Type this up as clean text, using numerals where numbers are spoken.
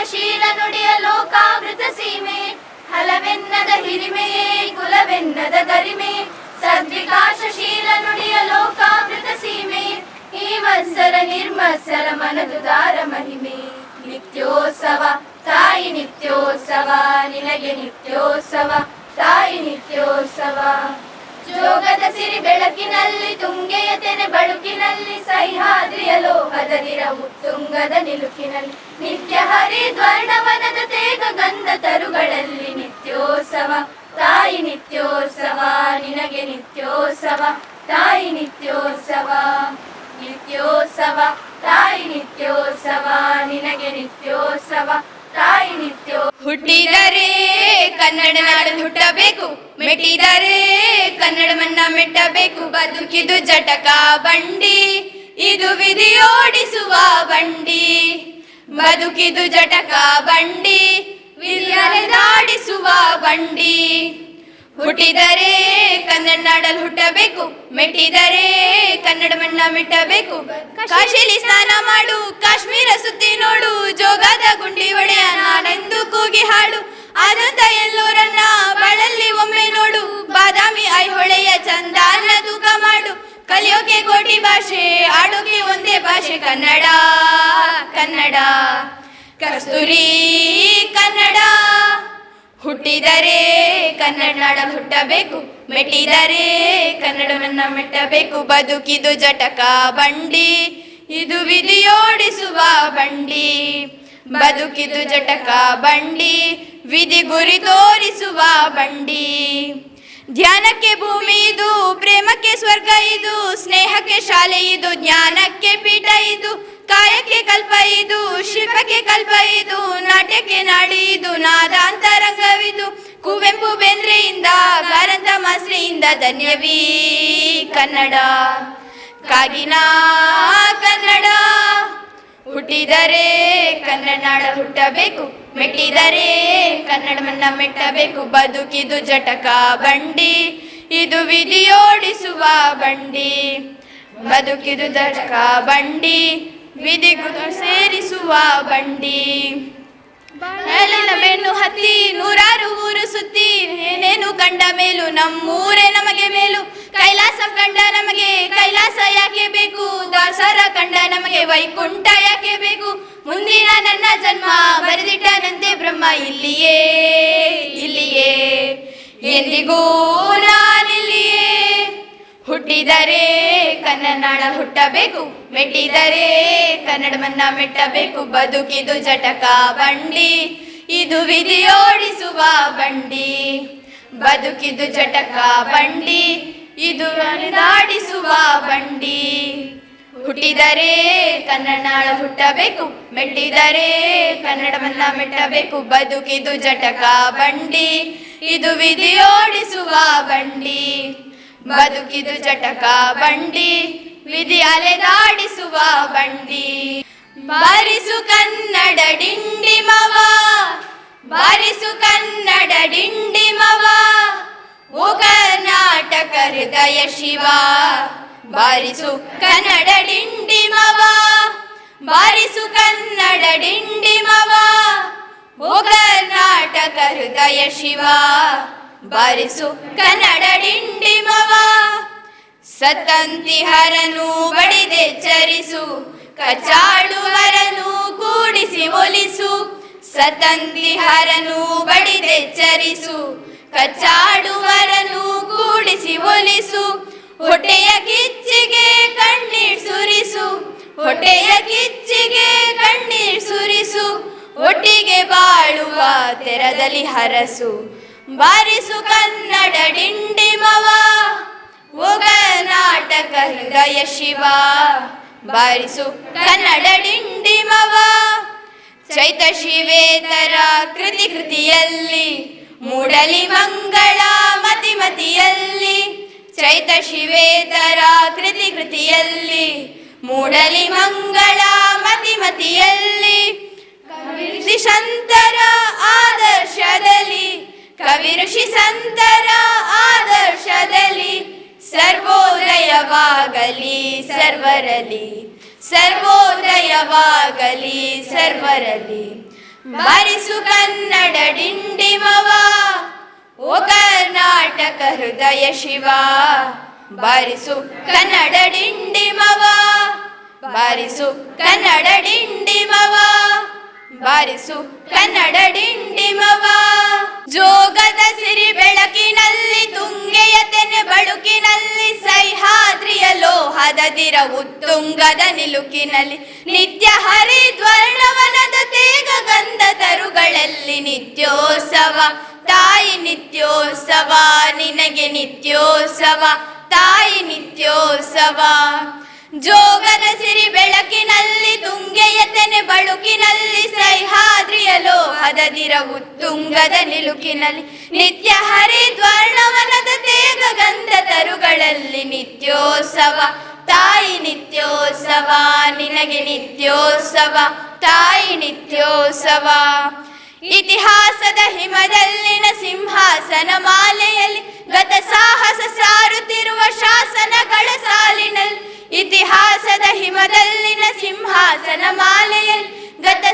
ಸದ್ವಿಕಾಸಶೀಲ ನುಡಿಯ ಲೋಕಾಮೃತ ಸೀಮೆ ಹಲವೆನ್ನದ ಹಿರಿಮೆಯೇ ಕುಲವೆನ್ನದ ಗರಿಮೆ ಸದ್ವಿಕಾಸಶೀಲ ನುಡಿಯ ಲೋಕಾಮೃತ ಸೀಮೆ ಈ ವತ್ಸರ ನಿರ್ಮತ್ಸರ ಮನದುದಾರ ಮಹಿಮೆ ನಿತ್ಯೋತ್ಸವ ತಾಯಿ ನಿತ್ಯೋತ್ಸವ ನಿನಗೆ ನಿತ್ಯೋತ್ಸವ ತಾಯಿ ನಿತ್ಯೋತ್ಸವ ಜೋಗದ ಸಿರಿ ಬೆಳಕಿನಲ್ಲಿ ತುಂಗೆಯ ತೆನೆ ಬಳುಕಿನಲ್ಲಿ ಸಹ್ಯಾದ್ರಿಯ ಲೋಹದ ದಿರವು ತುಂಗದ ನಿಲುಕಿನಲ್ಲಿ ನಿತ್ಯ ಹರಿದ್ವರ್ಣವನದ ತೇಗ ಗಂಧ ತರುಗಳಲ್ಲಿ ನಿತ್ಯೋತ್ಸವ ತಾಯಿ ನಿತ್ಯೋತ್ಸವ ನಿನಗೆ ನಿತ್ಯೋತ್ಸವ ತಾಯಿ ನಿತ್ಯೋತ್ಸವ ನಿತ್ಯೋತ್ಸವ ತಾಯಿ ನಿತ್ಯೋತ್ಸವ ನಿನಗೆ ನಿತ್ಯೋತ್ಸವ ತಾಯಿ ನಿತ್ಯೋ ಹುಟ್ಟಿದರೆ ಕನ್ನಡ ನಾಡಲ್ಲಿ ಹುಟ್ಟಬೇಕು ಮೆಟ್ಟಿದರೆ ಕನ್ನಡವನ್ನ ಮೆಟ್ಟಬೇಕು ಬದುಕಿದು ಜಟಕ ಬಂಡಿ ಇದು ವಿಧಿಯೋಡಿಸುವ ಬಂಡಿ ಬದುಕಿದು ಜಟಕ ಬಂಡಿ ವಿಧಿಯಲೆದಾಡಿಸುವ ಬಂಡಿ ಹುಟ್ಟಿದರೆ ಕನ್ನಡ ನಾಡಲ್ಲಿ ಹುಟ್ಟಬೇಕು ಮೆಟ್ಟಿದರೆ ಕನ್ನಡವನ್ನ ಮೆಟ್ಟಬೇಕು ಕಾಶಿಲಿ ಸ್ನಾನ ಮಾಡು ಕಾಶ್ಮೀರ ಸುತ್ತಿ ನೋಡು ಜೋಗದ ಗುಂಡಿ ಒಡೆಯ ನಾನೆಂದು ಕೂಗಿ ಹಾಡು ಆದಂತ ಎಲ್ಲೂರನ್ನ ಬಾಳಲ್ಲಿ ಒಮ್ಮೆ ನೋಡು ಬಾದಾಮಿ ಐಹೊಳೆಯ ಚಂದಾನ ತೂಕ ಮಾಡು ಕಲಿಯೋಕೆ ಕೋಟಿ ಭಾಷೆ ಆಡೋಕೆ ಒಂದೇ ಭಾಷೆ ಕನ್ನಡ ಕನ್ನಡ ಕಸ್ತೂರಿ ಕನ್ನಡ ಹುಟ್ಟಿದರೆ ಕನ್ನಡ ನಾಡಲ್ಲಿ ಹುಟ್ಟಬೇಕು ಮೆಟ್ಟಿದರೆ ಕನ್ನಡವನ್ನ ಮೆಟ್ಟಬೇಕು ಬದುಕಿದು ಜಟಕ ಬಂಡಿ ಇದು ವಿಧಿಯೋಡಿಸುವ ಬಂಡಿ ಬದುಕಿದು ಜಟಕ ಬಂಡಿ ವಿಧಿ ಗುರಿ ತೋರಿಸುವ ಬಂಡಿ ಧ್ಯಾನಕ್ಕೆ ಭೂಮಿ ಇದು ಪ್ರೇಮಕ್ಕೆ ಸ್ವರ್ಗ ಇದು ಸ್ನೇಹಕ್ಕೆ ಶಾಲೆ ಇದು ಜ್ಞಾನಕ್ಕೆ ಪೀಠ ಇದು ಕಾಯಕ್ಕೆ ಕಲ್ಪ ಇದು ಶಿಲ್ಪಕ್ಕೆ ಕಲ್ಪ ಇದು ನಾಟ್ಯಕ್ಕೆ ನಾಡಿ ಇದು ನಾದಾಂತರಂಗವಿದು ಕುವೆಂಪು ಬೇಂದ್ರೆಯಿಂದ ಕಾರಂತ ಮಾಸ್ರಿಯಿಂದ ಧನ್ಯವೀ ಕನ್ನಡ ಕಾಗಿನ ಕನ್ನಡ ಹುಟ್ಟಿದರೆ ಕನ್ನಡ ನಾಡಲ್ಲಿ ಹುಟ್ಟಬೇಕು ಮೆಟ್ಟಿದರೆ ಕನ್ನಡವನ್ನ ಮೆಟ್ಟಬೇಕು ಬದುಕಿದು ಜಟಕ ಬಂಡಿ ಇದು ವಿಧಿಯೋಡಿಸುವ ಬಂಡಿ ಬದುಕಿದು ಜಟಕ ಬಂಡಿ ವಿಧಿಗೂ ಸೇರಿಸುವ ಬಂಡಿ ಮೇಲಿನ ಬೆನ್ನು ಹತ್ತಿ ನೂರಾರು ಊರು ಸುತ್ತಿ ಏನೇನು ಕಂಡ ಮೇಲು ನಮ್ಮೂರೇ ನಮಗೆ ಮೇಲು ಕೈಲಾಸ ಕಂಡ ನಮಗೆ ಕೈಲಾಸ ಯಾಕೆ ಬೇಕು ದಾಸರ ಕಂಡ ನಮಗೆ ವೈಕುಂಠ ಯಾಕೆ ಬೇಕು ಮುಂದಿನ ನನ್ನ ಜನ್ಮ ಬರೆದಿಟ್ಟನಂತೆ ಬ್ರಹ್ಮ ಇಲ್ಲಿಯೇ ಇಲ್ಲಿಯೇ ಎಂದಿಗೂ ನಾನಿಲ್ಲಿಯೇ ಹುಟ್ಟಿದರೆ ಕನ್ನಡ ನಾಡಲ್ಲಿ ಹುಟ್ಟಬೇಕು ಮೆಟ್ಟಿದರೆ ಕನ್ನಡವನ್ನ ಮೆಟ್ಟಬೇಕು ಬದುಕಿದು ಜಟಕ ಬಂಡಿ ಇದು ವಿಧಿಯೋಡಿಸುವ ಬಂಡಿ ಬದುಕಿದು ಜಟಕ ಬಂಡಿ ಇದು ಅಲೆದಾಡಿಸುವ ಬಂಡಿ ಹುಟ್ಟಿದರೆ ಕನ್ನಡ ನಾಡಲ್ಲಿ ಹುಟ್ಟಬೇಕು ಮೆಟ್ಟಿದರೆ ಕನ್ನಡವನ್ನ ಮೆಟ್ಟಬೇಕು ಬದುಕಿದು ಜಟಕ ಬಂಡಿ ಇದು ವಿಧಿಯೋಡಿಸುವ ಬಂಡಿ ಬದುಕಿದು ಜಟಕ ಬಂಡಿ ವಿಧಿ ಅಲೆದಾಡಿಸುವ ಬಂಡಿ ಬಾರಿಸು ಕನ್ನಡ ಡಿಂಡಿಮವ ಬಾರಿಸು ಕನ್ನಡ ಡಿಂಡಿಮವ ಓ ಕರ್ನಾಟಕ ಹೃದಯ ಶಿವ ಬಾರಿಸು ಕನ್ನಡ ಡಿಂಡಿಮವ ಬಾರಿಸು ಕನ್ನಡ ಡಿಂಡಿಮವ ಓ ಕರ್ನಾಟಕ ಹೃದಯ ಶಿವ ಬಾರಿಸು ಕನ್ನಡ ಡಿಂಡಿಮವ ಸತ್ತಂತಿಹರನು ಬಡಿದೆಚ್ಚರಿಸು ಕಚಾಳುವರನು ಕೂಡಿಸಿ ಒಲಿಸು ಸತ್ತಂತಿಹರನು ಬಡಿದೆಚ್ಚರಿಸು ಕಚಾಡುವರನು ಕೂಡಿಸಿ ಒಲಿಸು ಹೊಟ್ಟೆಯ ಕಿಚ್ಚಿಗೆ ಕಣ್ಣೀರ್ ಸುರಿಸು ಹೊಟ್ಟೆಯ ಕಿಚ್ಚಿಗೆ ಕಣ್ಣೀರ್ ಸುರಿಸು ಒಟ್ಟಿಗೆ ಬಾಳುವ ತೆರದಲ್ಲಿ ಹರಸು ಬಾರಿಸು ಕನ್ನಡ ಡಿಂಡಿಮವ ಓ ಕರ್ನಾಟಕ ಹೃದಯ ಶಿವ ಬಾರಿಸು ಕನ್ನಡ ಡಿಂಡಿಮವ ಚೈತ ಶಿವೇತರ ಕೃತಿಯಲ್ಲಿ ಮೂಡಲಿ ಮಂಗಳ ಮತಿಮತಿಯಲ್ಲಿ ಚೈತ ಶಿವೇತರ ಕೃತಿಯಲ್ಲಿ ಮೂಡಲಿ ಮಂಗಳ ಮತಿಮತಿಯಲ್ಲಿ ಕವಿ ಸಂತರ ಆದರ್ಶದಲ್ಲಿ ಕವಿ ಋಷಿ ಸಂತರ ಆದರ್ಶದಲ್ಲಿ ಸರ್ವೋದಯವಾಗಲಿ ಸರ್ವರಲಿ ಸರ್ವೋದಯವಾಗಲಿ ಸರ್ವರಲಿ ಬಾರಿಸು ಕನ್ನಡ ಡಿಂಡಿಮವ, ಓ ಕರ್ನಾಟಕ ಹೃದಯ ಶಿವ. ಬಾರಿಸು ಕನ್ನಡ ಡಿಂಡಿಮವ, ಬಾರಿಸು ಕನ್ನಡ ಡಿಂಡಿಮವ, ಬಾರಿಸು ಕನ್ನಡ ಡಿಂಡಿಮವ. ಜೋಗದ ಸಿರಿ ಬೆಳಕಿನಲ್ಲಿ ತುಂಗೆಯ ತೆನೆ ಬಳುಕಿನಲ್ಲಿ ಸಹ್ಯಾದ್ರಿಯ ಲೋಹದದಿರ ಉತ್ತುಂಗದ ನಿಲುಕಿನಲ್ಲಿ ನಿತ್ಯ ಹರಿದ್ವರ್ಣವನದ ತೇಗ ಗಂಧ ತರುಗಳಲ್ಲಿ ನಿತ್ಯೋತ್ಸವ ತಾಯಿ ನಿತ್ಯೋತ್ಸವ, ನಿನಗೆ ನಿತ್ಯೋತ್ಸವ ತಾಯಿ ನಿತ್ಯೋತ್ಸವ. ಜೋಗದ ಸಿರಿ ಬೆಳಕಿನಲ್ಲಿ ತುಂಗೆಯ ತೆನೆ ಬಳುಕಿನಲ್ಲಿ ಸಹ್ಯಾದ್ರಿಯ ಲೋಹದದಿರ ಉತ್ತುಂಗದ ನಿಲುಕಿನಲ್ಲಿ ನಿತ್ಯ ಹರಿದ್ವರ್ಣವನದ ತೇಗ ಗಂಧ ತರುಗಳಲ್ಲಿ ನಿತ್ಯೋತ್ಸವ ತಾಯಿ ನಿತ್ಯೋತ್ಸವ, ನಿನಗೆ ನಿತ್ಯೋತ್ಸವ ತಾಯಿ ನಿತ್ಯೋತ್ಸವ. ಇತಿಹಾಸದ ಹಿಮದಲ್ಲಿನ ಸಿಂಹಾಸನ ಮಾಲೆಯಲ್ಲಿ ಗತ ಸಾಹಸ ಸಾರುತ್ತಿರುವ ಶಾಸನಗಳ ಸಾಲಿನಲ್ಲಿ, ಇತಿಹಾಸದ ಹಿಮದಲ್ಲಿನ ಸಿಂಹಾಸನ ಮಾಲೆಯಲ್ಲಿ ಗತ